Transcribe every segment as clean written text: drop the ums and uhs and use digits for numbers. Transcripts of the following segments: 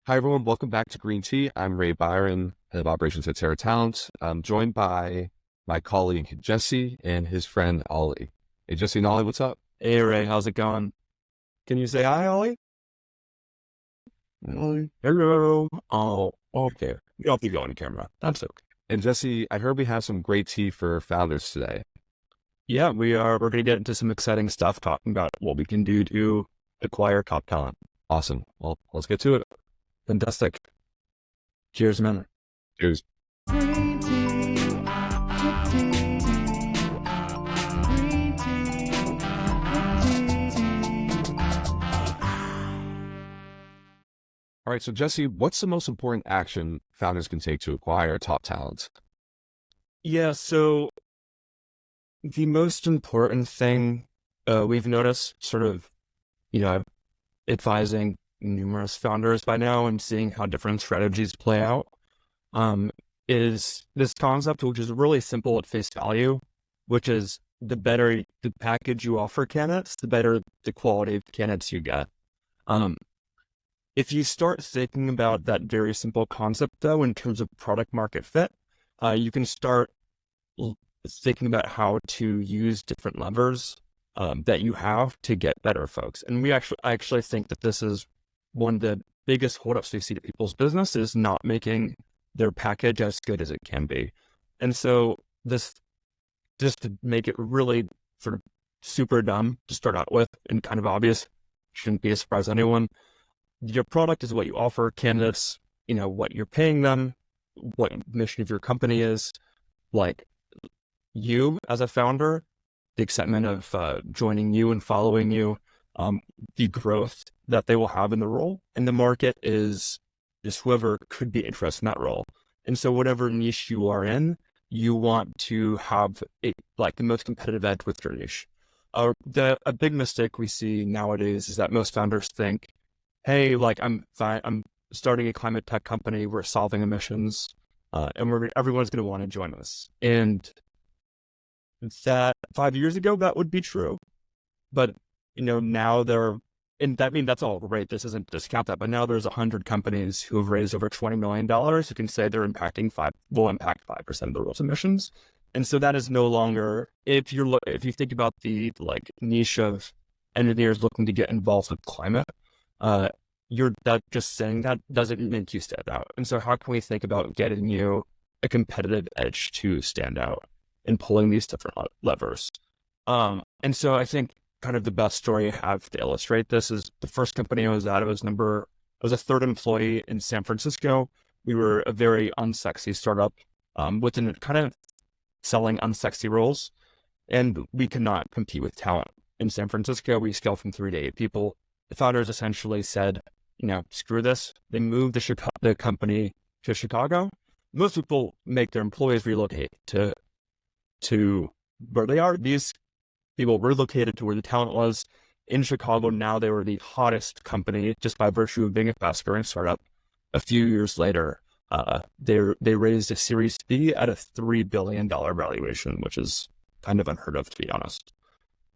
Hi, everyone. Welcome back to Green Tea. I'm Ray Byron, head of operations at Terra Talent. I'm joined by my colleague Jesse and his friend Ollie. Hey, Jesse and Ollie, what's up? Hey Ray, how's it going? Can you say hi, Ollie? Ollie, hello. Oh, okay. You don't have to go on the camera. That's okay. And Jesse, I heard we have some great tea for founders today. Yeah, we're gonna get into some exciting stuff talking about what we can do to acquire top talent. Awesome. Well, let's get to it. Fantastic. Cheers, man. Cheers. Green tea, good tea, green tea, good tea. All right. So, Jesse, what's the most important action founders can take to acquire top talent? Yeah, so the most important thing we've noticed advising numerous founders by now and seeing how different strategies play out, is this concept, which is really simple at face value, which is the better the package you offer candidates, the better the quality of candidates you get. If you start thinking about that very simple concept, though, in terms of product market fit, you can start thinking about how to use different levers that you have to get better folks. And I actually think that this is one of the biggest holdups we see to people's business is not making their package as good as it can be. And so this, just to make it really sort of super dumb to start out with and kind of obvious, shouldn't be a surprise to anyone. Your product is what you offer candidates, what you're paying them, what the mission of your company is. Like you as a founder, the excitement of joining you and following you, the growth that they will have in the role, and the market is just whoever could be interested in that role. And so whatever niche you are in, you want to have the most competitive edge with your niche. A big mistake we see nowadays is that most founders think, hey, I'm starting a climate tech company, we're solving emissions, and everyone's going to want to join us. And that 5 years ago, that would be true. But, now that's all great. This isn't to discount that, but now there's 100 companies who have raised over $20 million who can say they're will impact 5% of the world's emissions. And so that is no longer, if you think about the niche of engineers looking to get involved with climate, just saying that doesn't make you stand out. And so how can we think about getting you a competitive edge to stand out and pulling these different levers? And so I think kind of the best story I have to illustrate this is the first company I was at. I was a third employee in San Francisco. We were a very unsexy startup, within kind of selling unsexy roles, and we could not compete with talent. In San Francisco, we scaled from 3 to 8 people. The founders essentially said, screw this. They moved the company to Chicago. Most people make their employees relocate to where they are. These people relocated to where the talent was in Chicago. Now they were the hottest company just by virtue of being a fast-growing startup. A few years later, they raised a Series B at a $3 billion valuation, which is kind of unheard of, to be honest.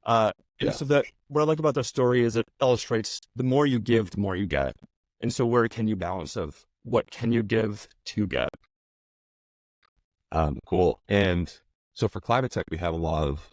So that what I like about the story is it illustrates the more you give, the more you get. And so where can you balance of what can you give to get? Cool. And so for climate tech, we have a lot of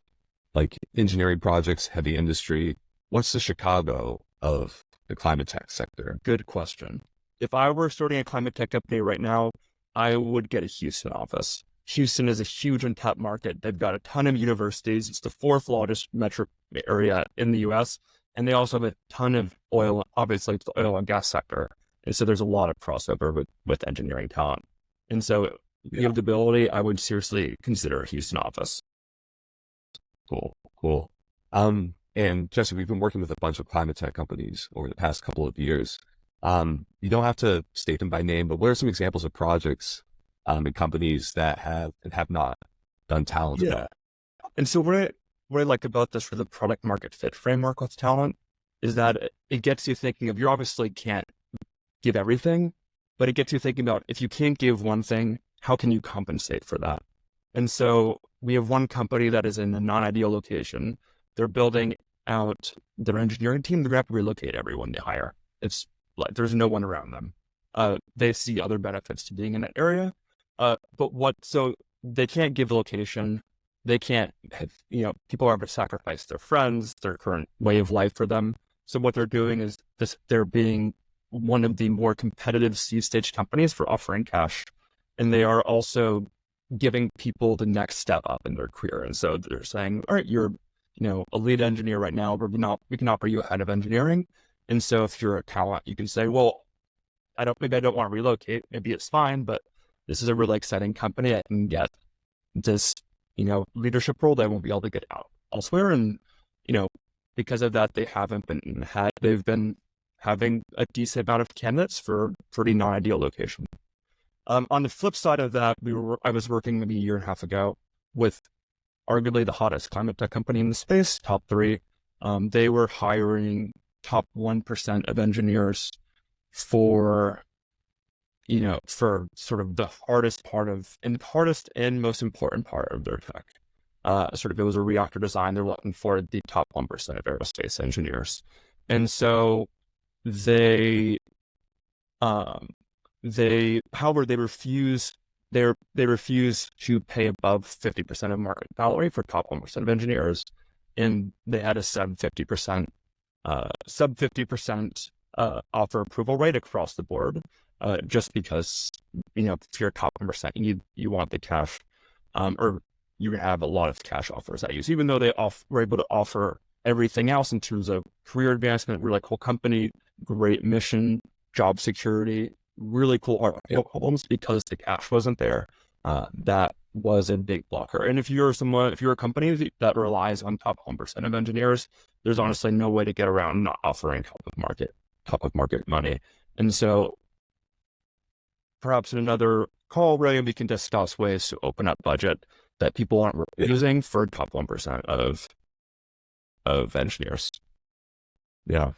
engineering projects, heavy industry. What's the Chicago of the climate tech sector? Good question. If I were starting a climate tech company right now, I would get a Houston office. Houston is a huge untapped market. They've got a ton of universities. It's the 4th largest metro area in the US. And they also have a ton of oil, obviously it's the oil and gas sector. And so there's a lot of crossover with engineering talent. And so if you have the ability, I would seriously consider a Houston office. Cool. And Jesse, we've been working with a bunch of climate tech companies over the past couple of years. You don't have to state them by name, but what are some examples of projects and companies that have and have not done talent? Yeah. And so what I like about this for the product market fit framework with talent is that it gets you thinking of, you obviously can't give everything, but it gets you thinking about, if you can't give one thing, how can you compensate for that? And so we have one company that is in a non-ideal location. They're building out their engineering team. They're going to have to relocate everyone they hire. It's like there's no one around them. they see other benefits to being in that area. So they can't give location. They can't have, people are able to sacrifice their friends, their current way of life for them. So what they're doing is they're being one of the more competitive seed stage companies for offering cash. And they are also giving people the next step up in their career. And so they're saying, all right, you're, a lead engineer right now, but we can offer you a head of engineering. And so if you're a talent, you can say, well, maybe I don't want to relocate. Maybe it's fine, but this is a really exciting company. I can get this, leadership role that I won't be able to get out elsewhere. And, because of that, they've been having a decent amount of candidates for pretty non-ideal location. On the flip side of that, I was working maybe a year and a half ago with arguably the hottest climate tech company in the space, top 3. They were hiring top 1% of engineers for sort of the hardest and most important part of their tech. It was a reactor design. They're looking for the top 1% of aerospace engineers. And so however, they refuse to pay above 50% of market salary for top 1% of engineers. And they had a sub 50% offer approval rate across the board. Just because, if you're top 1%, you want the cash, or you're going to have a lot of cash offers that use, even though they were able to offer everything else in terms of career advancement, really cool company, great mission, job security, really cool problems. Because the cash wasn't there, that was a big blocker. And if you're a company that relies on top 1% of engineers, there's honestly no way to get around not offering top of market money. And so perhaps in another call, Ray, we can discuss ways to open up budget that people aren't using for top 1% of engineers. Yeah.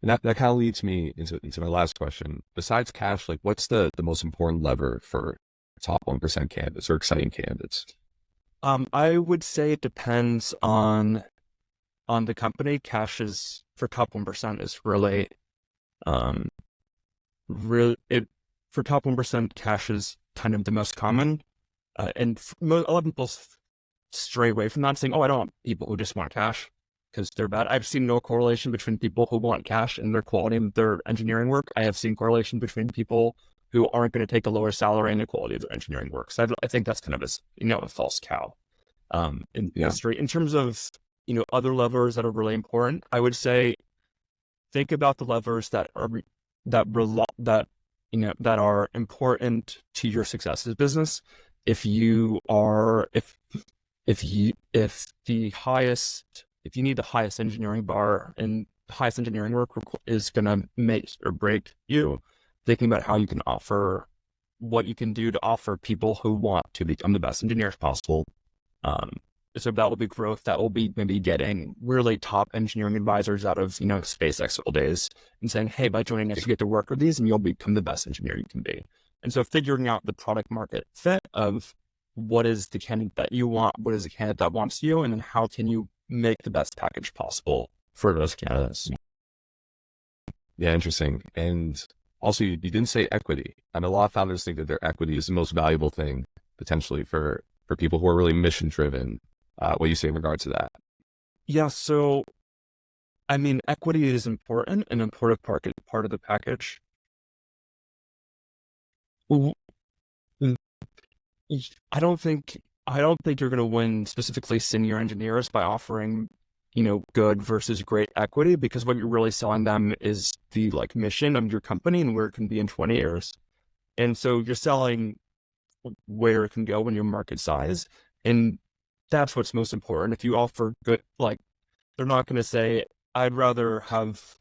And that kind of leads me into my last question. Besides cash, like what's the most important lever for top 1% candidates or exciting candidates? I would say it depends on the company. Cash is for top 1% is really, for top 1%, cash is kind of the most common. And a lot of people stray away from that, saying, I don't want people who just want cash because they're bad. I've seen no correlation between people who want cash and their quality of their engineering work. I have seen correlation between people who aren't going to take a lower salary and the quality of their engineering work. So I think that's kind of a false cow in history. In terms of, other levers that are really important, I would say think about the levers that are important to your success as a business. If you need the highest engineering bar and the highest engineering work is going to make or break you, thinking about how you can offer what you can do to offer people who want to become the best engineers possible. So that will be growth. That will be maybe getting really top engineering advisors out of, SpaceX old days and saying, hey, by joining us, you get to work with these and you'll become the best engineer you can be. And so figuring out the product market fit of what is the candidate that you want, what is the candidate that wants you, and then how can you make the best package possible for those candidates. Yeah, interesting. And also, you didn't say equity. And a lot of founders think that their equity is the most valuable thing potentially for people who are really mission driven. What do you say in regards to that? Yeah, so equity is important, an important part of the package. I don't think you're going to win specifically senior engineers by offering, good versus great equity, because what you're really selling them is the mission of your company and where it can be in 20 years. And so you're selling where it can go when your market size. And that's what's most important. If you offer good, they're not going to say, I'd rather have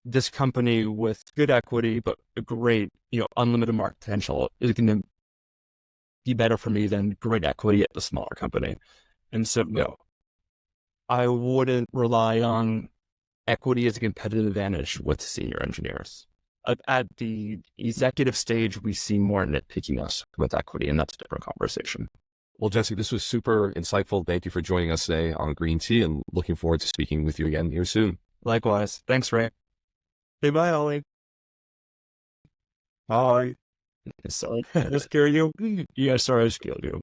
this company with good equity, but a great, unlimited market potential is going to be better for me than great equity at the smaller company. And so, I wouldn't rely on equity as a competitive advantage with senior engineers. At the executive stage, we see more nitpickiness with equity, and that's a different conversation. Well, Jesse, this was super insightful. Thank you for joining us today on Green Tea, and looking forward to speaking with you again here soon. Likewise. Thanks, Ray. Say bye, Ollie. Hi. Sorry, I scare you. Yeah, sorry, I scared you.